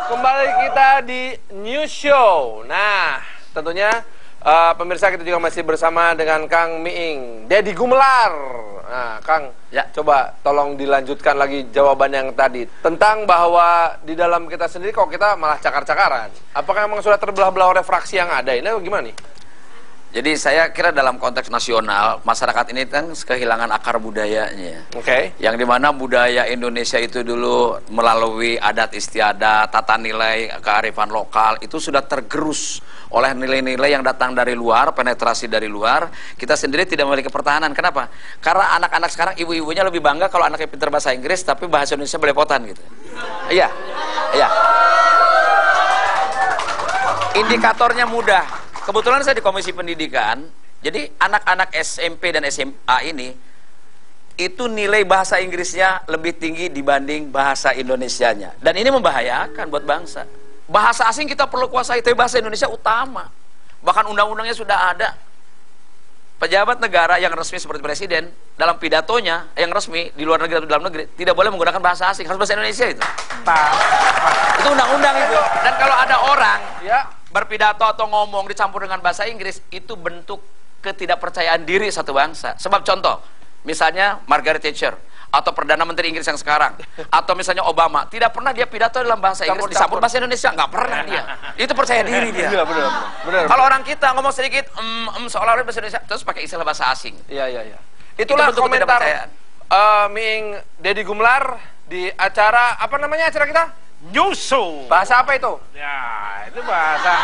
kembali kita di News Show. Nah, tentunya pemirsa kita juga masih bersama dengan Kang Miing, Deddy Gumelar. Nah, Kang, ya, coba tolong dilanjutkan lagi jawaban yang tadi tentang bahwa di dalam kita sendiri kok kita malah cakar-cakaran. Apakah memang sudah terbelah-belah oleh fraksi yang ada ini atau gimana nih? Jadi saya kira dalam konteks nasional, masyarakat ini kan kehilangan akar budayanya. Oke. Yang dimana budaya Indonesia itu dulu melalui adat istiadat, tata nilai, kearifan lokal, itu sudah tergerus oleh nilai-nilai yang datang dari luar, penetrasi dari luar. Kita sendiri tidak memiliki pertahanan. Kenapa? Karena anak-anak sekarang, ibu-ibunya lebih bangga kalau anaknya pintar bahasa Inggris, tapi bahasa Indonesia belepotan gitu. Iya, iya. Indikatornya mudah. Kebetulan saya di Komisi Pendidikan, jadi anak-anak SMP dan SMA ini, itu nilai bahasa Inggrisnya lebih tinggi dibanding bahasa Indonesianya. Dan ini membahayakan buat bangsa. Bahasa asing kita perlu kuasai, tapi bahasa Indonesia utama. Bahkan undang-undangnya sudah ada. Pejabat negara yang resmi seperti presiden, dalam pidatonya yang resmi, di luar negeri atau dalam negeri, tidak boleh menggunakan bahasa asing, harus bahasa Indonesia itu. Itu undang-undang itu. Dan kalau ada orang berpidato atau ngomong dicampur dengan bahasa Inggris, itu bentuk ketidakpercayaan diri satu bangsa. Sebab contoh, misalnya Margaret Thatcher atau Perdana Menteri Inggris yang sekarang, atau misalnya Obama, tidak pernah dia pidato dalam bahasa Inggris dicampur bahasa Indonesia, nggak pernah dia. Itu percaya diri dia. Iya, benar. Kalau orang kita ngomong sedikit seolah-olah bahasa Indonesia, terus pakai istilah bahasa asing. Iya. Itulah komentar Miing Deddy Gumelar di acara apa namanya acara kita? News Show. Bahasa apa itu? Ya, itu bahasa.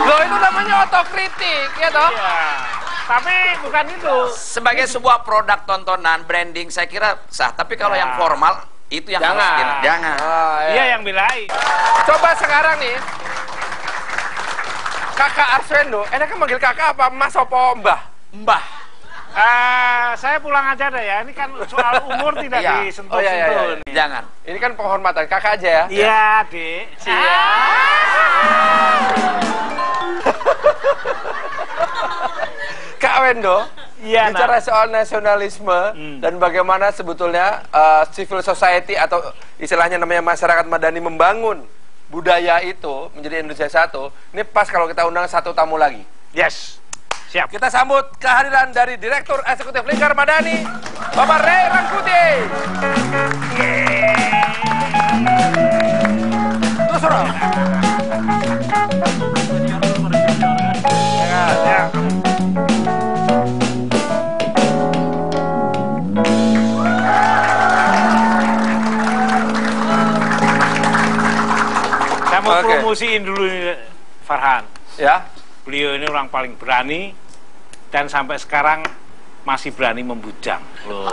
Loh, itu namanya otokritik, ya toh? Iya. Tapi bukan itu. Sebagai sebuah produk tontonan, branding, saya kira sah. Tapi kalau yang formal, itu yang harus jangan. Iya, yang belain. Coba sekarang nih, Kakak Arswendo, enaknya manggil kakak apa? Mas opo Mbah? Mbah. Saya pulang aja deh ya. Ini kan soal umur tidak disentuh-sentuh. Iya. Jangan. Ini kan penghormatan, kakak aja ya? Iya, Dik. Kak Wendo, iya, bicara soal nasionalisme dan bagaimana sebetulnya civil society atau istilahnya namanya masyarakat madani membangun budaya itu menjadi Indonesia satu. Ini pas kalau kita undang satu tamu lagi. Yes. Siap. Kita sambut kehadiran dari Direktur Eksekutif Lingkar Madani, Bapak Ray Rangkuti. Terus orang. Ya. Saya mau promosiin dulu ini, Farhan. Ya. Beliau ini orang paling berani dan sampai sekarang masih berani membujang. Loh.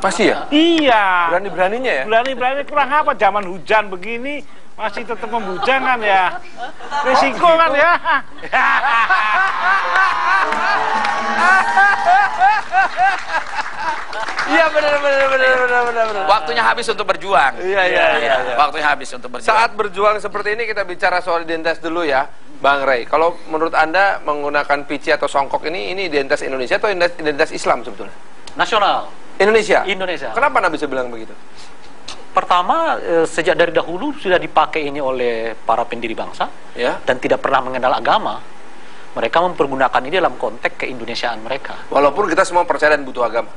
Masih ya? Iya. Berani-beraninya ya? Berani-berani kurang apa? Zaman hujan begini masih tetap membujang kan ya? Risiko kan ya? Iya benar. Waktunya habis untuk berjuang. Iya. Waktunya habis untuk berjuang. Saat berjuang seperti ini kita bicara soal identitas dulu ya, Bang Ray. Kalau menurut Anda menggunakan pici atau songkok ini identitas Indonesia atau identitas Islam sebetulnya? Nasional. Indonesia. Kenapa Anda bisa bilang begitu? Pertama, sejak dari dahulu sudah dipakai ini oleh para pendiri bangsa, ya, dan tidak pernah mengenal agama. Mereka mempergunakan ini dalam konteks keindonesiaan mereka. Walaupun kita semua percaya dan butuh agama.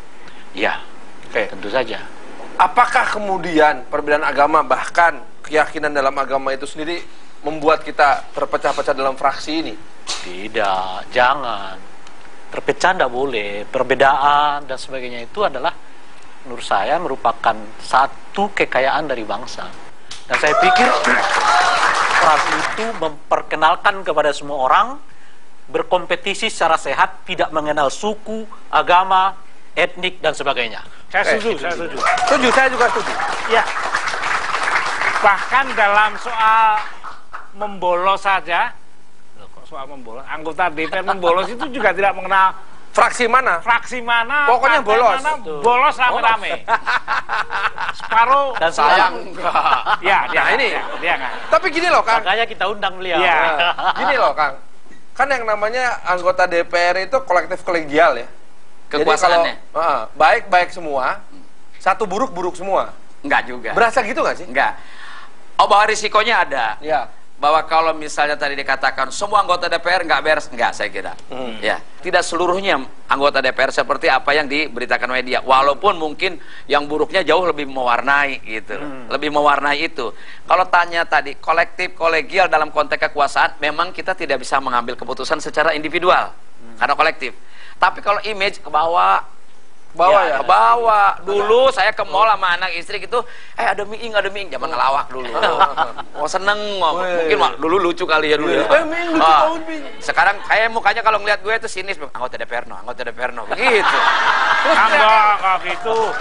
Iya, tentu saja. Apakah kemudian perbedaan agama bahkan keyakinan dalam agama itu sendiri membuat kita terpecah-pecah dalam fraksi ini? Tidak, jangan. Terpecah tidak boleh. Perbedaan dan sebagainya itu adalah menurut saya merupakan satu kekayaan dari bangsa. Dan saya pikir fraksi itu memperkenalkan kepada semua orang berkompetisi secara sehat, tidak mengenal suku, agama, etnik dan sebagainya. Saya setuju. Saya juga setuju. Ya. Bahkan dalam soal membolos saja, soal membolos, anggota DPR membolos itu juga tidak mengenal fraksi mana, pokoknya bolos. Bolos rame-rame. Separuh dan sayang enggak. Ya, dia enggak. Tapi gini loh, Kang. Makanya kita undang beliau. Ya. Gini loh, Kang. Kan yang namanya anggota DPR itu kolektif kolegial ya. Kekuasaannya. Jadi kalau baik-baik semua, satu buruk-buruk semua. Enggak juga. Berasa gitu nggak sih? Enggak. Oh, bahwa risikonya ada. Ya. Bahwa kalau misalnya tadi dikatakan semua anggota DPR nggak beres, enggak, saya kira. Ya, tidak seluruhnya anggota DPR seperti apa yang diberitakan media. Walaupun mungkin yang buruknya jauh lebih mewarnai gitu, lebih mewarnai itu. Kalau tanya tadi kolektif kolegial dalam konteks kekuasaan, memang kita tidak bisa mengambil keputusan secara individual karena kolektif. Tapi kalau image ke bawah. Ya. Ke bawah. Dulu saya ke mall sama anak istri gitu, ada miing, zaman ngelawak dulu. Oh, seneng. Mungkin dulu lucu kali ya dulu. Miing, lucu banget, Miing. Sekarang kayak mukanya kalau ngeliat gue itu sinis, anggota DPR no, begitu. Enggak gitu.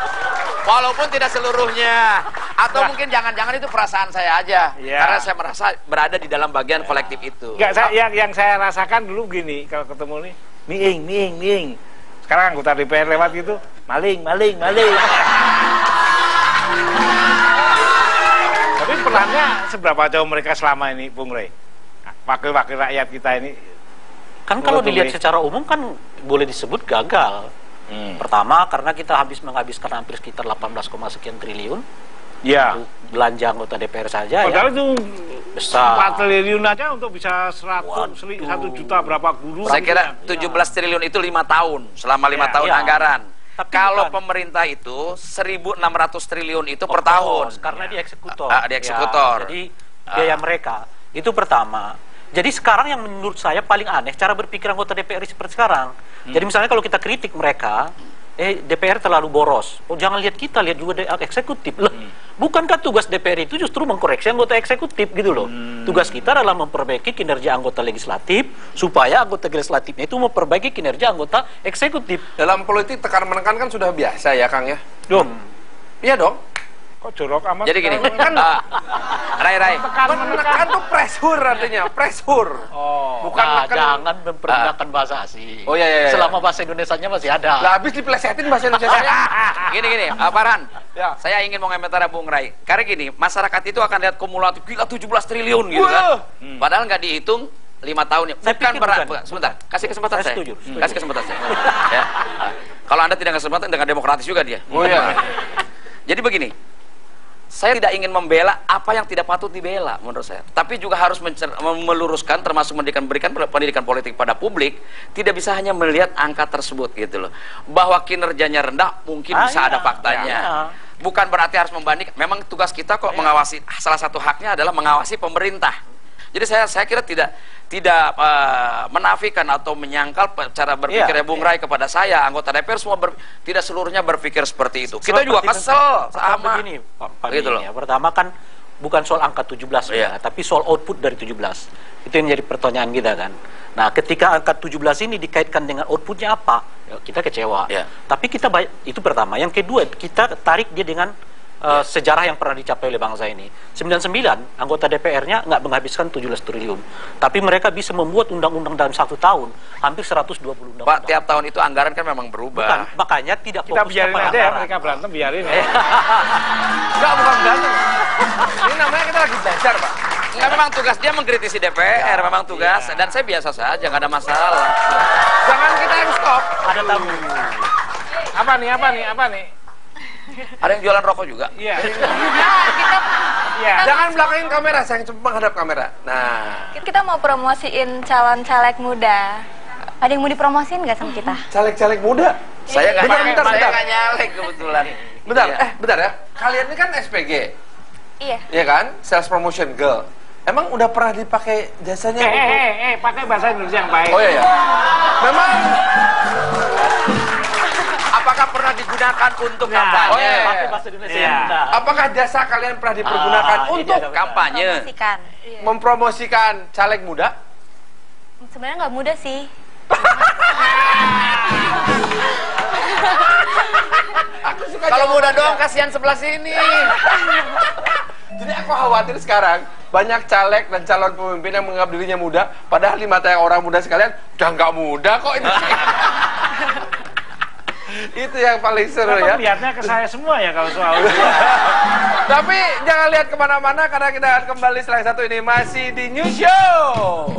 Walaupun tidak seluruhnya. Atau mungkin jangan-jangan itu perasaan saya aja. Ya. Karena saya merasa berada di dalam bagian kolektif itu. Enggak, yang saya rasakan dulu gini, kalau ketemu nih, miing. Sekarang anggota DPR lewat gitu, maling. Tapi perannya seberapa jauh mereka selama ini, Bung Rey? Wakil-wakil rakyat kita ini. Kan kalau dilihat secara umum kan boleh disebut gagal. Pertama karena kita menghabiskan hampir sekitar 18, sekian triliun. Ya. Untuk belanja anggota DPR saja. Padahal itu besar. 4 triliun aja untuk bisa 1 juta berapa guru. Saya kira 17 triliun itu 5 tahun, selama 5 tahun anggaran. Tapi kalau pemerintah itu 1.600 triliun itu per tahun. Karena di eksekutor. Di eksekutor. Jadi biaya mereka itu pertama. Jadi sekarang yang menurut saya paling aneh cara berpikir anggota DPR seperti sekarang. Jadi misalnya kalau kita kritik mereka, DPR terlalu boros. Oh, jangan lihat kita, lihat juga eksekutif. Loh, bukankah tugas DPR itu justru mengkoreksi anggota eksekutif gitu loh. Tugas kita adalah memperbaiki kinerja anggota legislatif supaya anggota legislatifnya itu memperbaiki kinerja anggota eksekutif. Dalam politik tekan-menekan kan sudah biasa ya, Kang ya? Iya dong. Kok jorok amat? Jadi gini, Rai. Menekan tuh pressure artinya, pressure. Bukan jangan mempergunakan bahasa asing. Oh iya. Selama bahasa Indonesianya masih ada. Lah habis diplesetin bahasa Indonesia. Gini, Paran. Ya. Saya ingin mengomentari Bung Rai. Karena gini, masyarakat itu akan lihat kumulatif, gila 17 triliun gitu kan. Padahal nggak dihitung 5 tahun ya. Bukan. Sebentar, kasih kesempatan saya. Setuju. Kasih kesempatan saya. Ya. Kalau Anda tidak kesempatan, dengan demokratis juga dia. Oh iya. Jadi begini, saya tidak ingin membela apa yang tidak patut dibela menurut saya. Tapi juga harus meluruskan, termasuk memberikan pendidikan politik pada publik. Tidak bisa hanya melihat angka tersebut gitu loh. Bahwa kinerjanya rendah mungkin bisa ada faktanya. Bukan berarti harus membanding. Memang tugas kita kok mengawasi. Salah satu haknya adalah mengawasi pemerintah. Jadi saya kira tidak menafikan atau menyangkal cara berpikirnya Bung Rai kepada saya, anggota DPR semua tidak seluruhnya berpikir seperti itu. Kita juga kesel sama begini, Pak gitu loh. Pertama kan bukan soal angka 17 tapi soal output dari 17. Itu yang jadi pertanyaan kita kan. Nah, ketika angka 17 ini dikaitkan dengan outputnya apa? Ya, kita kecewa. Tapi kita itu pertama. Yang kedua, kita tarik dia dengan sejarah yang pernah dicapai oleh bangsa ini. 99 anggota DPR-nya nggak menghabiskan 17 triliun, tapi mereka bisa membuat undang-undang dalam 1 tahun hampir 120 undang-undang. Pak, tiap tahun itu anggaran kan memang berubah. Bukan, makanya tidak kita fokus biarin pada aja ya, anggaran. mereka berantem biarin ya. Enggak, bukan berantem. Ini namanya kita lagi belajar, Pak. Enggak, memang tugas dia mengkritisi DPR, memang tugas. Dan saya biasa saja, nggak ada masalah. Jangan kita yang stop. Ada tamu. Apa nih? Ada yang jualan rokok juga. Iya. Jangan belakangin kamera, sayang, coba menghadap kamera. Nah, Kita mau promosiin calon caleg muda. Ada yang mau dipromosiin nggak sama kita? caleg-caleg muda. Saya nggak Bentar. nyalek kebetulan. Bentar, Iya. bentar ya. Kalian ini kan SPG, Iya. ya kan? Sales Promotion Girl. Emang udah pernah dipakai jasanya? Pakai bahasa Indonesia yang baik. Oh iya. Memang Apakah pernah digunakan untuk Ya. kampanye? Oh, iya. Pakai bahasa Indonesia Iya. yang benar. apakah jasa kalian pernah dipergunakan ini untuk ada Kampanye. Promosikan. mempromosikan caleg muda? Sebenarnya nggak muda sih. Aku suka Kalau muda jawabannya. doang kasihan sebelah sini. Jadi aku khawatir sekarang banyak caleg dan calon pemimpin yang menganggap dirinya muda, padahal di mata yang orang muda sekalian udah nggak muda kok ini. Itu yang paling seru ya. Lihatnya ke saya semua ya kalau soal itu. Tapi jangan lihat kemana-mana karena kita akan kembali setelah satu ini masih di News Show.